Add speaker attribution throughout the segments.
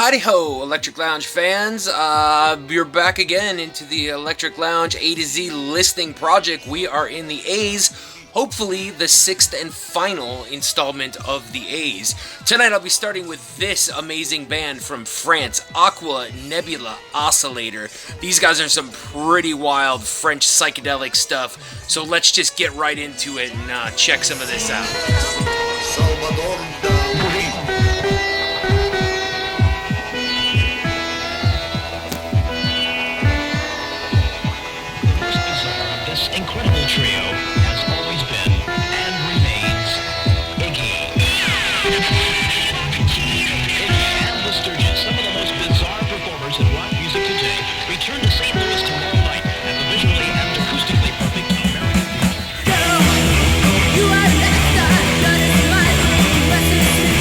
Speaker 1: Howdy ho, Electric Lounge fans. We're back again into the Electric Lounge A to Z listening project. We are in the A's, hopefully the sixth and final installment of the A's. Tonight I'll be starting with this amazing band from France, Aqua, Nebula, Oscillator. These guys are some pretty wild French psychedelic stuff, so let's just get right into it and check some of this out.
Speaker 2: Incredible trio has always been and remains Iggy. Iggy and the Sturgeons, some of the most bizarre performers in rock music today, return to St. Louis tomorrow night at the visually and acoustically perfect American Theater.
Speaker 3: Girl, you are Lester, that is my recipe.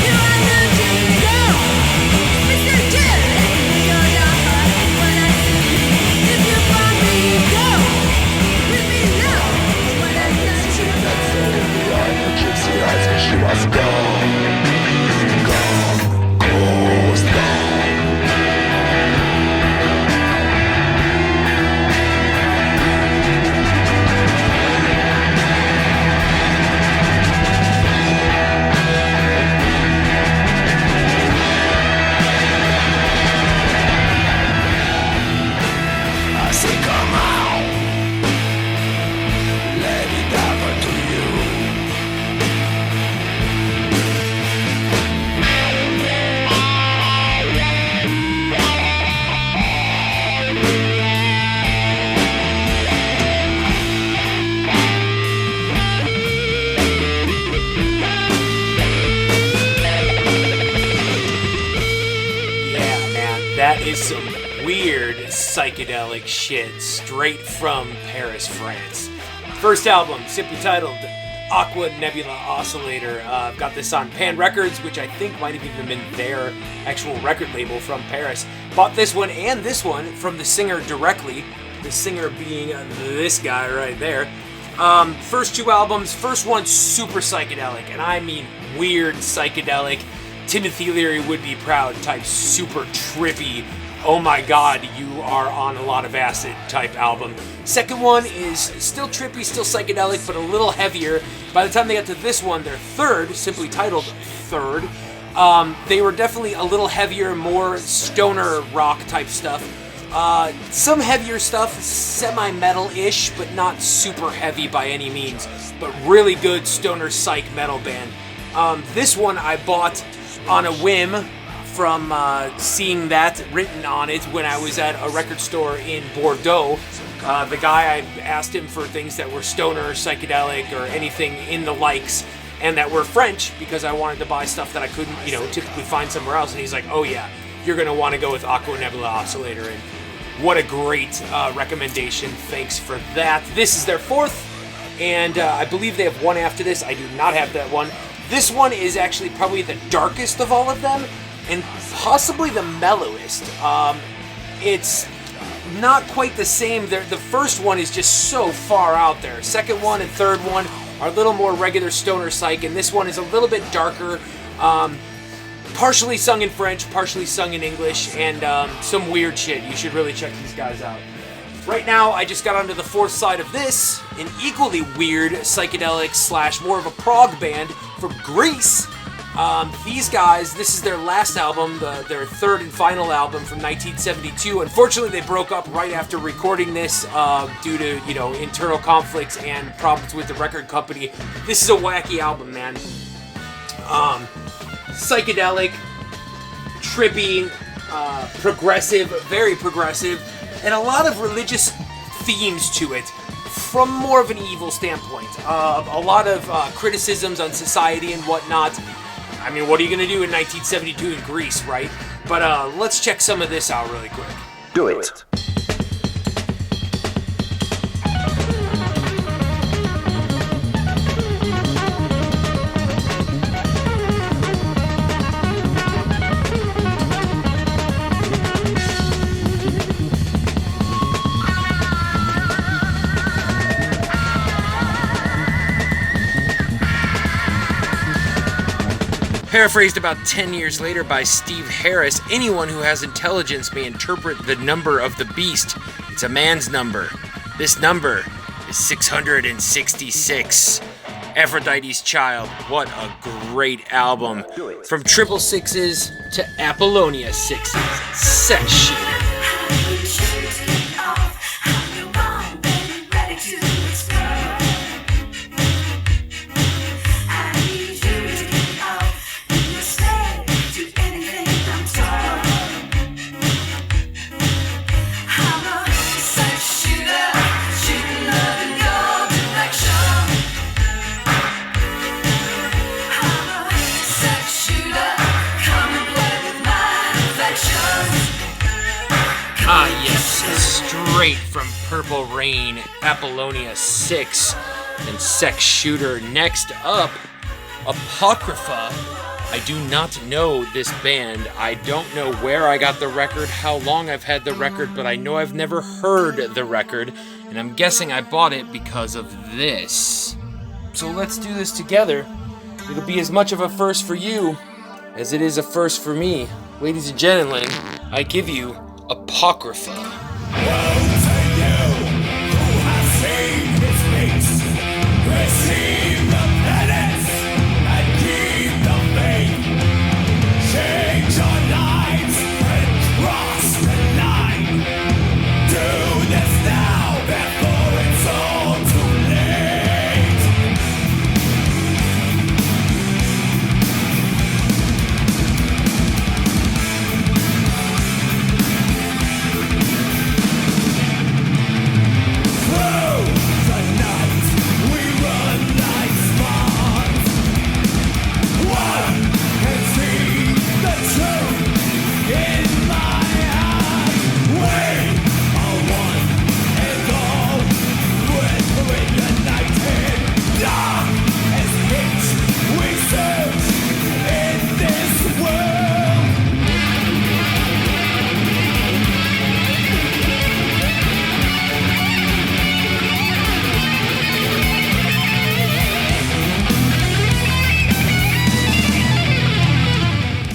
Speaker 3: You are the Jim girl, Mr. Jim. You're the heart when I see you. If you want me, go.
Speaker 4: She was gone, goes down. I say come on, let it happen to you.
Speaker 1: That is some weird psychedelic shit straight from Paris, France. First album, simply titled Aqua, Nebula, Oscillator. I've got this on Pan Records, which I think might have even been their actual record label from Paris. Bought this one and this one from the singer directly, the singer being this guy right there. First two albums, first one super psychedelic, and I mean weird psychedelic. Timothy Leary would be proud type super trippy, oh my god, you are on a lot of acid type album. Second one is still trippy, still psychedelic, but a little heavier. By the time they got to this one, their third, simply titled Third, they were definitely a little heavier, more stoner rock type stuff. Some heavier stuff, semi-metal-ish, but not super heavy by any means, but really good stoner psych metal band. This one I bought on a whim from seeing that written on it when I was at a record store in Bordeaux. The guy, I asked him for things that were stoner, psychedelic, or anything in the likes, and that were French, because I wanted to buy stuff that I couldn't, typically find somewhere else. And he's like, oh yeah, you're going to want to go with Aqua, Nebula, Oscillator. And what a great recommendation. Thanks for that. This is their fourth, and I believe they have one after this. I do not have that one. This one is actually probably the darkest of all of them, and possibly the mellowest. It's not quite the same. The first one is just so far out there. Second one and third one are a little more regular stoner psych, and this one is a little bit darker. Partially sung in French, partially sung in English, and some weird shit. You should really check these guys out. Right now, I just got onto the fourth side of this, an equally weird psychedelic / more of a prog band from Greece. These guys, this is their last album, their third and final album from 1972. Unfortunately, they broke up right after recording this due to, internal conflicts and problems with the record company. This is a wacky album, man. Psychedelic, trippy, progressive, very progressive, and a lot of religious themes to it from more of an evil standpoint. A lot of criticisms on society and whatnot. I mean, what are you going to do in 1972 in Greece, right? But let's check some of this out really quick.
Speaker 4: Do it.
Speaker 1: Paraphrased about 10 years later by Steve Harris, anyone who has intelligence may interpret the number of the beast. It's a man's number. This number is 666. Aphrodite's Child. What a great album. From triple sixes to Apollonia sixes. Sex shooter. Ah, yes, straight from Purple Rain, Apollonia 6, and Sex Shooter. Next up, Apocrypha. I do not know this band. I don't know where I got the record, how long I've had the record, but I know I've never heard the record, and I'm guessing I bought it because of this. So let's do this together. It'll be as much of a first for you as it is a first for me. Ladies and gentlemen, I give you Apocrypha.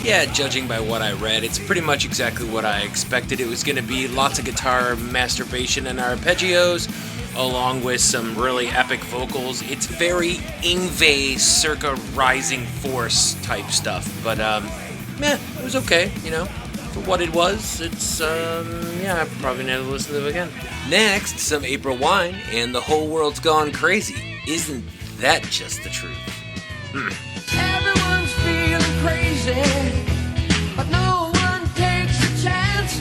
Speaker 1: Yeah, judging by what I read, it's pretty much exactly what I expected. It was going to be lots of guitar masturbation and arpeggios, along with some really epic vocals. It's very Yngwie circa Rising Force type stuff, but it was okay, you know. For what it was, it's, I probably never listen to it again. Next, some April Wine, and The Whole World's Gone Crazy. Isn't that just the truth?
Speaker 3: Everyone's feeling crazy, but no one takes a chance.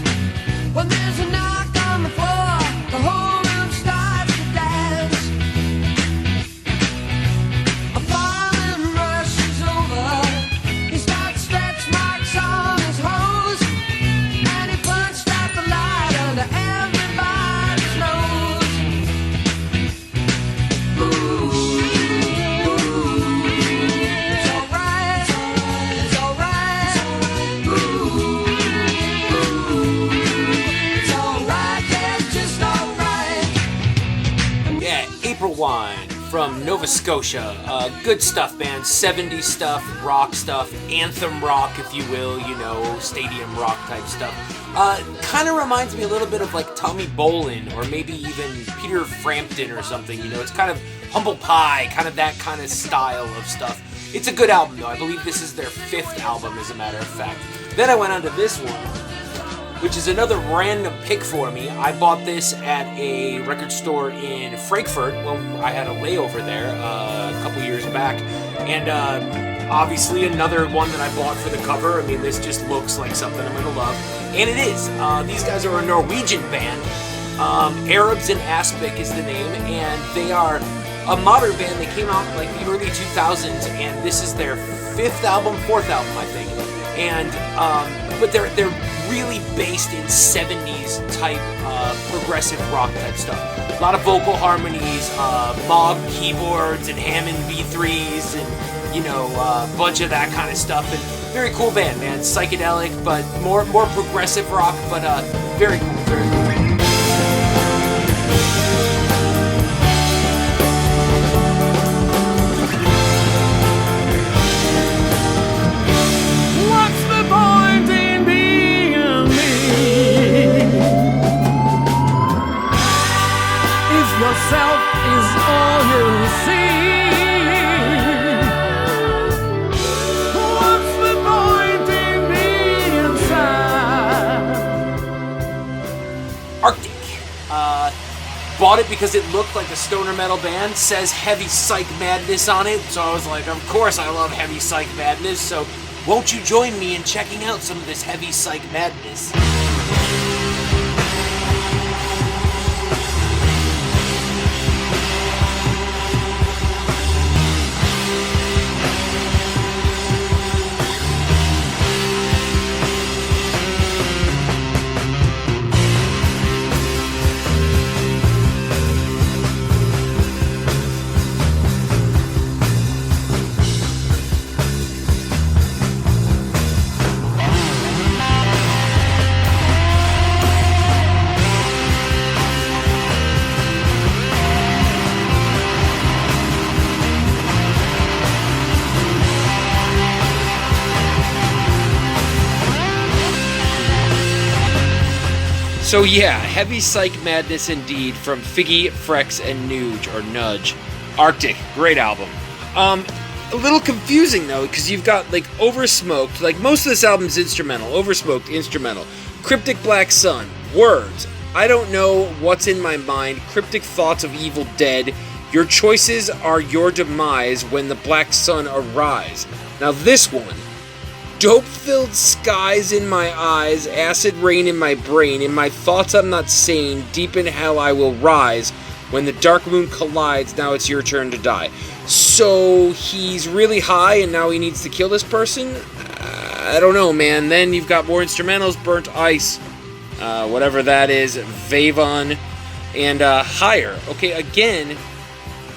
Speaker 3: When there's a knock on the floor, the whole room starts to dance. A fireman rushes over, he starts stretch marks on his hose, and he punched out the light under everybody's nose. Ooh.
Speaker 1: Wine from Nova Scotia. Good stuff, man. 70s stuff, rock stuff, anthem rock, if you will, you know, stadium rock type stuff. Kind of reminds me a little bit of like Tommy Bolin or maybe even Peter Frampton or something, you know. It's kind of Humble Pie, kind of that kind of style of stuff. It's a good album, though. I believe this is their 5th album, as a matter of fact. Then I went on to this one, which is another random pick for me. I bought this at a record store in Frankfurt when I had a layover there a couple years back. And obviously another one that I bought for the cover. I mean, this just looks like something I'm gonna love. And it is. These guys are a Norwegian band. Arabs in Aspic is the name, and they are a modern band. They came out in like the early 2000s, and this is their 4th album, I think. And but they're really based in 70s type progressive rock type stuff. A lot of vocal harmonies, Moog keyboards and Hammond B3s, and you know, a bunch of that kind of stuff. And very cool band, man. Psychedelic, but more progressive rock, but very cool, very cool.
Speaker 5: yourself is all you see. What's the point in being sad?
Speaker 1: Arctic. Bought it because it looked like a stoner metal band. Says Heavy Psych Madness on it, so I was like, of course I love Heavy Psych Madness, so won't you join me in checking out some of this Heavy Psych Madness? So yeah, Heavy Psych Madness indeed from Figgy, Frex, and Nuge, or Nudge. Arctic, great album. A little confusing though, because you've got like Oversmoked, like most of this album's instrumental, Oversmoked, instrumental. Cryptic Black Sun, words. I don't know what's in my mind, cryptic thoughts of evil dead. Your choices are your demise when the black sun arise. Now this one, dope-filled skies in my eyes, acid rain in my brain, in my thoughts I'm not sane, deep in hell I will rise. When the dark moon collides, now it's your turn to die. So he's really high and now he needs to kill this person? I don't know, man. Then you've got more instrumentals, Burnt Ice, whatever that is, Vavon, and Higher. Okay, again,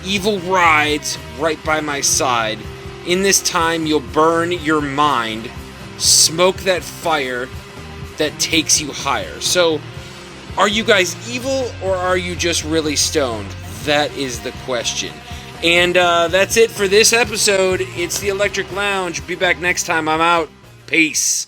Speaker 1: evil rides right by my side. In this time, you'll burn your mind, smoke that fire that takes you higher. So, are you guys evil or are you just really stoned? That is the question. And that's it for this episode. It's the Electric Lounge. Be back next time. I'm out. Peace.